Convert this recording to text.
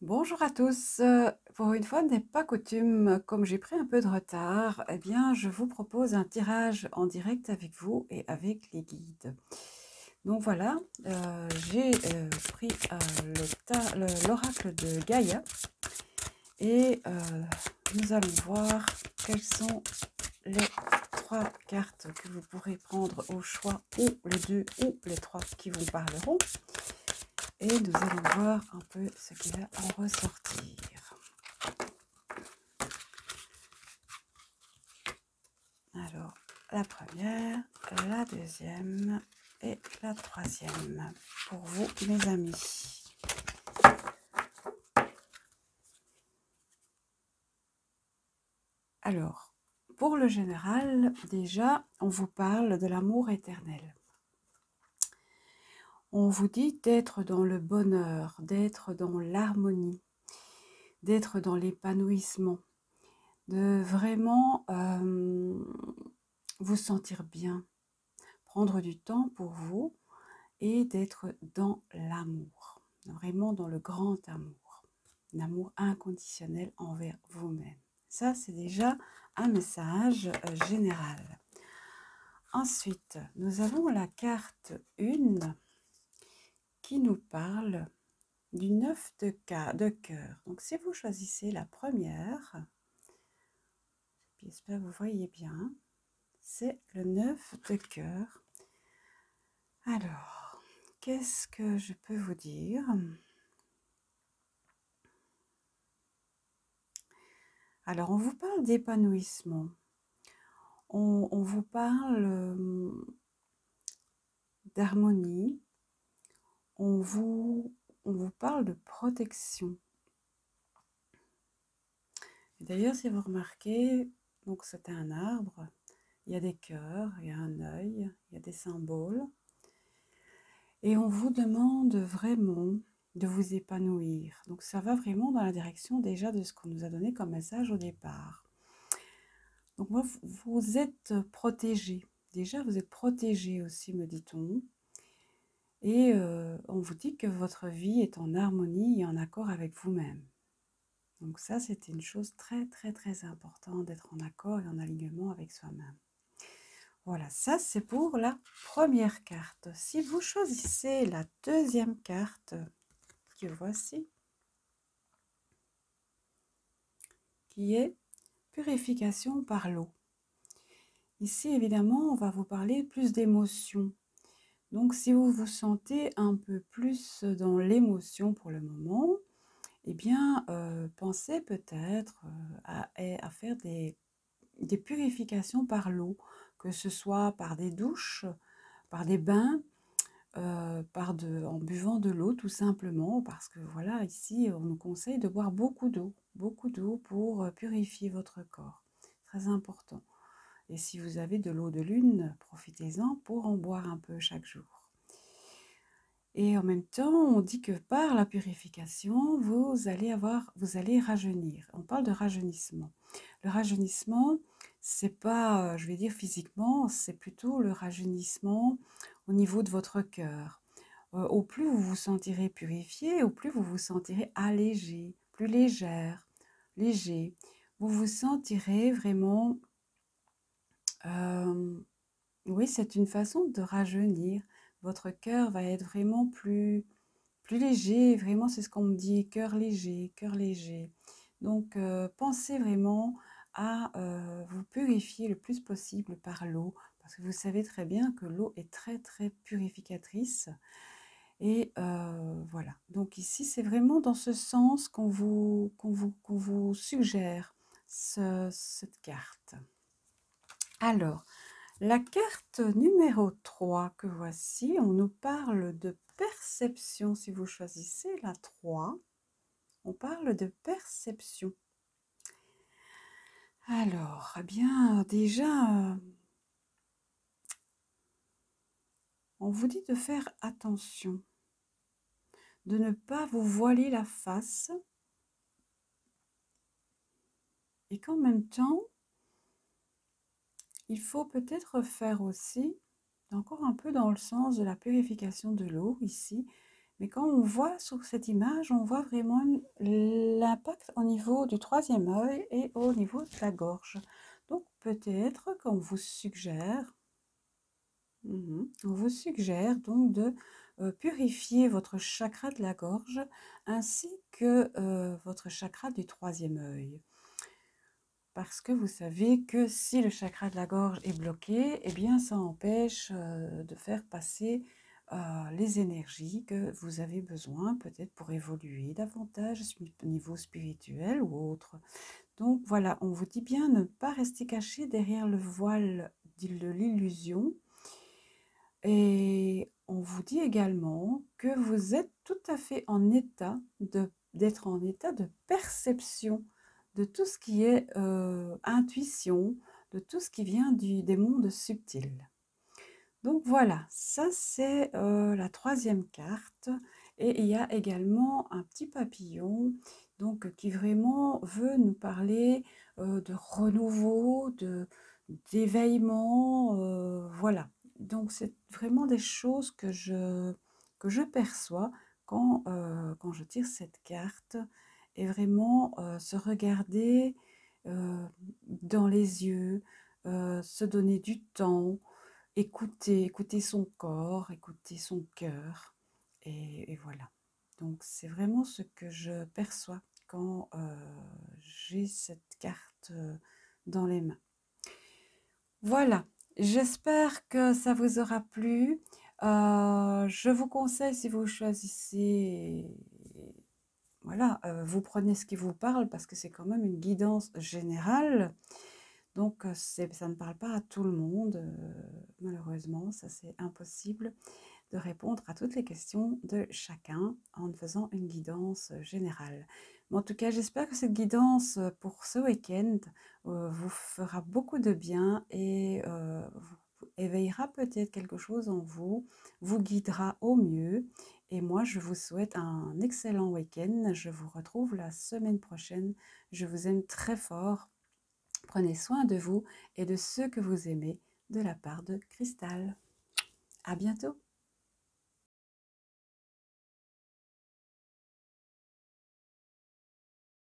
Bonjour à tous. Pour une fois n'est pas coutume, comme j'ai pris un peu de retard, eh bien, je vous propose un tirage en direct avec vous et avec les guides. Donc voilà, j'ai pris l'oracle de Gaïa et nous allons voir quelles sont les 3 cartes que vous pourrez prendre au choix, ou les 2 ou les 3 qui vous parleront. Et nous allons voir un peu ce qui va en ressortir. Alors, la première, la deuxième et la troisième pour vous, mes amis. Alors, pour le général, déjà, on vous parle de l'amour éternel. On vous dit d'être dans le bonheur, d'être dans l'harmonie, d'être dans l'épanouissement, de vraiment vous sentir bien, prendre du temps pour vous et d'être dans l'amour, vraiment dans le grand amour, l'amour inconditionnel envers vous-même. Ça, c'est déjà un message général. Ensuite, nous avons la carte 1 qui nous parle du 9 de cœur. Donc, si vous choisissez la première, j'espère que vous voyez bien, c'est le 9 de cœur. Alors, qu'est-ce que je peux vous dire ? Alors, on vous parle d'épanouissement. On vous parle d'harmonie. On vous parle de protection. D'ailleurs, si vous remarquez, donc c'est un arbre, il y a des cœurs, il y a un œil, il y a des symboles. Et on vous demande vraiment de vous épanouir. Donc ça va vraiment dans la direction déjà de ce qu'on nous a donné comme message au départ. Donc vous êtes protégé. Déjà, vous êtes protégé aussi, me dit-on. Et on vous dit que votre vie est en harmonie et en accord avec vous-même. Donc ça, c'est une chose très, très, très importante d'être en accord et en alignement avec soi-même. Voilà, ça c'est pour la première carte. Si vous choisissez la deuxième carte, que voici, qui est purification par l'eau. Ici, évidemment, on va vous parler plus d'émotions. Donc, si vous vous sentez un peu plus dans l'émotion pour le moment, eh bien, pensez peut-être à faire des purifications par l'eau, que ce soit par des douches, par des bains, en buvant de l'eau tout simplement, parce que voilà, ici, on nous conseille de boire beaucoup d'eau pour purifier votre corps. Très important. Et si vous avez de l'eau de lune, profitez-en pour en boire un peu chaque jour. Et en même temps, on dit que par la purification, vous allez rajeunir. On parle de rajeunissement. Le rajeunissement, c'est pas, je vais dire physiquement, c'est plutôt le rajeunissement au niveau de votre cœur. Au plus vous vous sentirez purifié, au plus vous vous sentirez allégé, plus légère, léger. Vous vous sentirez vraiment... oui, c'est une façon de rajeunir. Votre cœur va être vraiment plus léger. Vraiment, c'est ce qu'on me dit, cœur léger, cœur léger. Donc, pensez vraiment à vous purifier le plus possible par l'eau, parce que vous savez très bien que l'eau est très, très purificatrice. Et voilà. Donc ici, c'est vraiment dans ce sens qu'on vous suggère cette carte. Alors, la carte numéro 3 que voici, on nous parle de perception. Si vous choisissez la 3, on parle de perception. Alors, eh bien, déjà, on vous dit de faire attention, de ne pas vous voiler la face et qu'en même temps, il faut peut-être faire aussi, encore un peu dans le sens de la purification de l'eau ici, Mais quand on voit sur cette image, on voit vraiment l'impact au niveau du troisième œil et au niveau de la gorge. Donc peut-être qu'on vous suggère, on vous suggère donc de purifier votre chakra de la gorge ainsi que votre chakra du troisième œil. Parce que vous savez que si le chakra de la gorge est bloqué, eh bien ça empêche de faire passer les énergies que vous avez besoin, peut-être pour évoluer davantage au niveau spirituel ou autre. Donc voilà, on vous dit bien ne pas rester caché derrière le voile de l'illusion. Et on vous dit également que vous êtes tout à fait en état d'être en état de perception de tout ce qui est intuition, de tout ce qui vient des mondes subtils. Donc voilà, ça c'est la troisième carte. Et il y a également un petit papillon donc, qui vraiment veut nous parler de renouveau, d'éveillement, voilà. Donc c'est vraiment des choses que je perçois quand je tire cette carte et vraiment se regarder dans les yeux, se donner du temps, écouter son corps, écouter son cœur et voilà. Donc c'est vraiment ce que je perçois quand j'ai cette carte dans les mains. Voilà, j'espère que ça vous aura plu. Je vous conseille, si vous choisissez, voilà, vous prenez ce qui vous parle parce que c'est quand même une guidance générale. Donc ça ne parle pas à tout le monde, malheureusement, ça c'est impossible de répondre à toutes les questions de chacun en faisant une guidance générale. Mais en tout cas, j'espère que cette guidance pour ce week-end vous fera beaucoup de bien et vous éveillera peut-être quelque chose en vous, vous guidera au mieux. Et moi, je vous souhaite un excellent week-end. Je vous retrouve la semaine prochaine. Je vous aime très fort. Prenez soin de vous et de ceux que vous aimez de la part de Cristal. À bientôt!